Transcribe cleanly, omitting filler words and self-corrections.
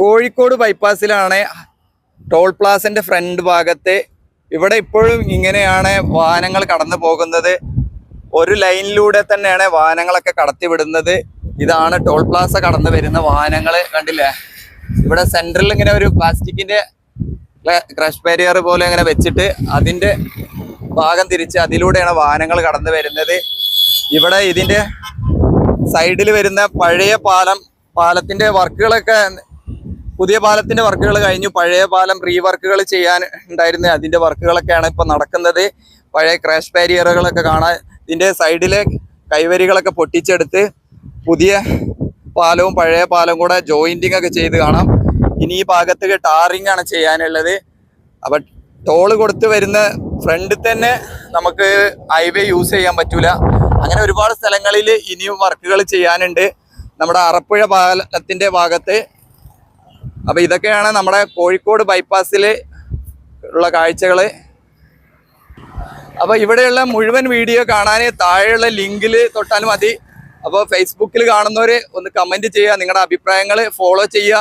Kozhikode ബൈപ്പാസിലാണ് toll പ്ലാസന്റെ front ഭാഗത്ത്. ഇവിടെ ഇപ്പോഴും ഇങ്ങനെയാണ് വാഹനങ്ങൾ കടന്നു പോകുന്നത്. ഒരു ലൈനിലൂടെ തന്നെയാണ് വാഹനങ്ങളൊക്കെ കടത്തിവിടുന്നത്. ഇതാണ് ടോൾ പ്ലാസ കടന്നു വരുന്ന വാഹനങ്ങൾ. കണ്ടില്ലേ, ഇവിടെ സെൻട്രൽ ഇങ്ങനെ ഒരു പ്ലാസ്റ്റിക്കിന്റെ ക്രഷ് ബാരിയർ പോലെ ഇങ്ങനെ വെച്ചിട്ട് അതിന്റെ ഭാഗം തിരിച്ച് അതിലൂടെയാണ് വാഹനങ്ങൾ കടന്നു വരുന്നത്. ഇവിടെ ഇതിന്റെ സൈഡിൽ വരുന്ന പഴയ പാലത്തിന്റെ വർക്കുകളൊക്കെ, പുതിയ പാലത്തിന്റെ വർക്കുകൾ കഴിഞ്ഞു. പഴയ പാലം റീവർക്കുകൾ ചെയ്യാൻ ഉണ്ടായിരുന്ന അതിന്റെ വർക്കുകളൊക്കെയാണ് ഇപ്പൊ നടക്കുന്നത്. പഴയ ക്രാഷ് ബാരിയറുകളൊക്കെ കാണാൻ, ഇതിന്റെ സൈഡിലെ കൈവരികളൊക്കെ പൊട്ടിച്ചെടുത്ത് പുതിയ പാലവും പഴയ പാലവും കൂടെ ജോയിന്റിങ് ഒക്കെ ചെയ്ത് കാണാം. ഇനി ഈ ഭാഗത്ത് ടാറിങ് ആണ് ചെയ്യാനുള്ളത്. അപ്പൊ ടോള് കൊടുത്ത് വരുന്ന ഫ്രണ്ടിൽ തന്നെ നമുക്ക് ഹൈവേ യൂസ് ചെയ്യാൻ പറ്റൂല. അങ്ങനെ ഒരുപാട് സ്ഥലങ്ങളിൽ ഇനിയും വർക്കുകൾ ചെയ്യാനുണ്ട് നമ്മുടെ അറപ്പുഴ പാലത്തിന്റെ ഭാഗത്ത്. അപ്പൊ ഇതൊക്കെയാണ് നമ്മുടെ കോഴിക്കോട് ബൈപ്പാസിൽ ഉള്ള കാഴ്ചകള്. അപ്പൊ ഇവിടെയുള്ള മുഴുവൻ വീഡിയോ കാണാൻ താഴെയുള്ള ലിങ്കിൽ തൊട്ടാൽ മതി. അപ്പോൾ ഫേസ്ബുക്കിൽ കാണുന്നവര് ഒന്ന് കമന്റ് ചെയ്യുക, നിങ്ങളുടെ അഭിപ്രായങ്ങൾ ഫോളോ ചെയ്യുക.